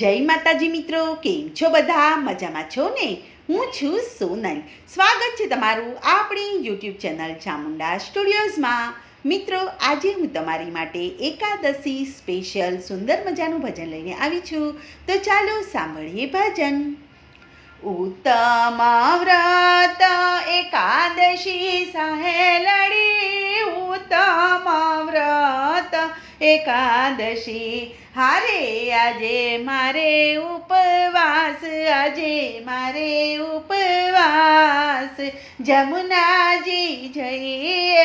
જય માતાજી મિત્રો, કેમ છો બધા? મજામાં છો ને? હું છું સોનલ. સ્વાગત છે તમારું આપણી યુટ્યુબ ચેનલ ચામુંડા સ્ટુડિયોઝમાં. મિત્રો, આજે હું તમારી માટે એકાદશી સ્પેશિયલ સુંદર મજાનું ભજન લઈને આવી છું. તો ચાલો સાંભળીએ ભજન. ઉત્તમ વ્રત એકાદશી સહેલડી, ઉત્તમ વ્રત એકાદશી. હારે આજે મારે ઉપવાસ, આજે મારે ઉપવાસ. જમુનાજી જઈએ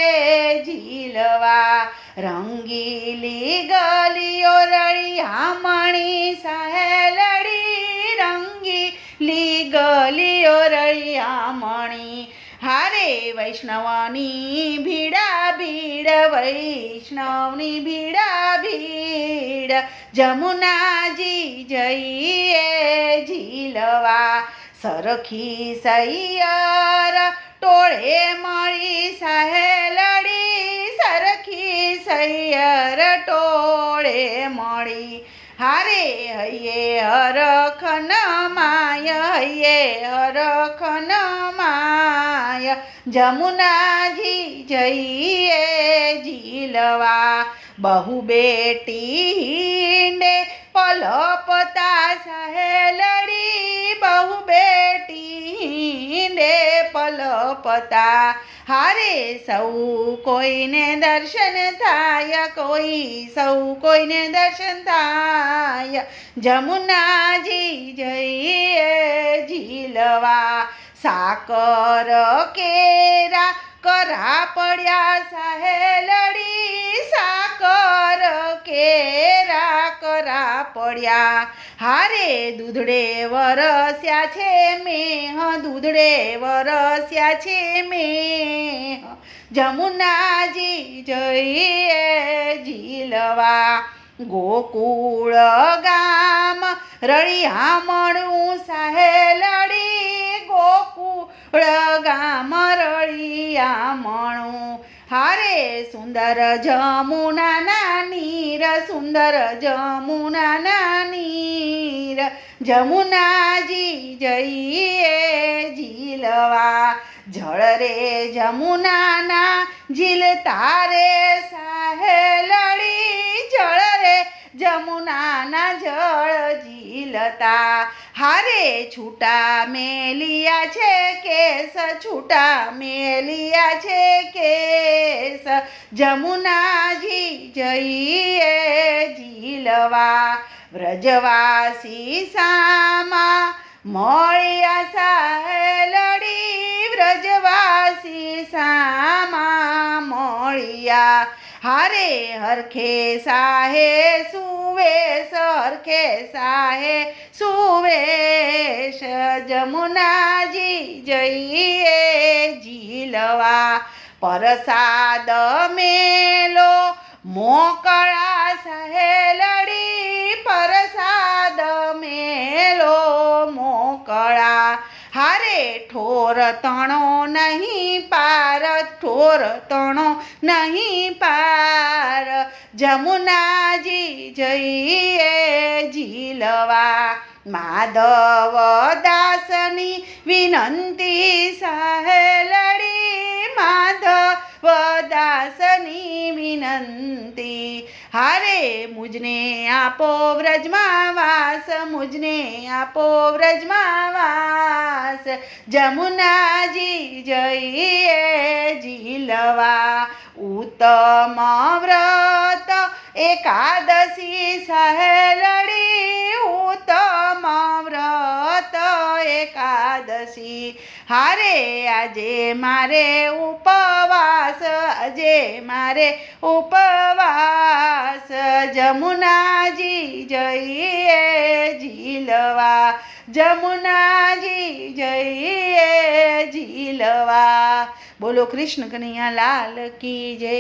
ઝીલવા, રંગીલી ગલીઓ રળિયામણી સહેલડી, રંગીલી ગલીઓ રળિયામણી. હારે વૈષ્ણવની ભીડા ભીડ, વૈષ્ણવની ભીડા ભીડ. જમુનાજી જઈએ ઝીલવા, સરખી સૈયર ટોળે મળી સહેલડી, સરખી સૈયર ટોળે મળી. હારે હૈયે હરખન માય, હૈયે હરખન માય. જમુનાજી જઈએ ઝીલવા, બહુ બેટી હિંડે પલપતા સહેલડી, બહુ બેટી હિંડે પલપતા. હારે સૌ કોઈને દર્શન થાય, સૌ કોઈને દર્શન થાય. જમુનાજી જઈએ ઝીલવા, સાકર કેરા કરા પડ્યા સહેલડી, સાકર કેરા કરા પડ્યા. હારે દૂધડે વરસ્યા છે મેહ, દૂધડે વરસ્યા છે મેહ. જમુનાજી જઈએ ઝીલવા, ગોકુળ ગામ રળિયામણું સહેલડી, ગોકુળ ગામ રળિયામણું. હારે સુંદર જમુનાના નીર, સુંદર જમુનાના નીર. જમુનાજી જઈએ ઝીલવા, જળ રે જમુનાના ઝીલતા રે સહેલડી, જળ રે જમુનાના જળ ઝીલતા. હારે છૂટા મેલિયા છે કેસ, છૂટા મેલિયા છે કેસ. જમુનાજી જઈએ ઝીલવા, વ્રજવાસી સામા મળ્યા સહેલડી, વ્રજવાસી સામા મળ્યા. હારે હરખે સાહે સુવેશ, હરખે સાહે સુવેશ. જમુનાજી જઈએ ઝીલવા, પ્રસાદ મેલો મોકળા સહેલડી, પ્રસાદ મેલો મોકળા. હારે ઠોર તણો નહીં પાર, ઠોર તણો નહીં પાર. જમુનાજી જઈએ ઝીલવા, માધવ દાસની વિનંતી સહેલડી, માધવ દાસની વિનંતી. હારે મુજને આપો વ્રજમાં વાસ, મુજને આપો વ્રજમાં વાસ. જમુનાજી જઈએ ઝીલવા, ઉત્તમ વ્રત એકાદશી સહેલડી, ઉત્તમ વ્રત એકાદશી. હારે આજે મારે ઉપવાસ, આજે મારે ઉપવાસ. જમુનાજી જઈએ ઝીલવા, જમુનાજી જઈએ ઝીલવા. બોલો કૃષ્ણ કનૈયા લાલ કી જય.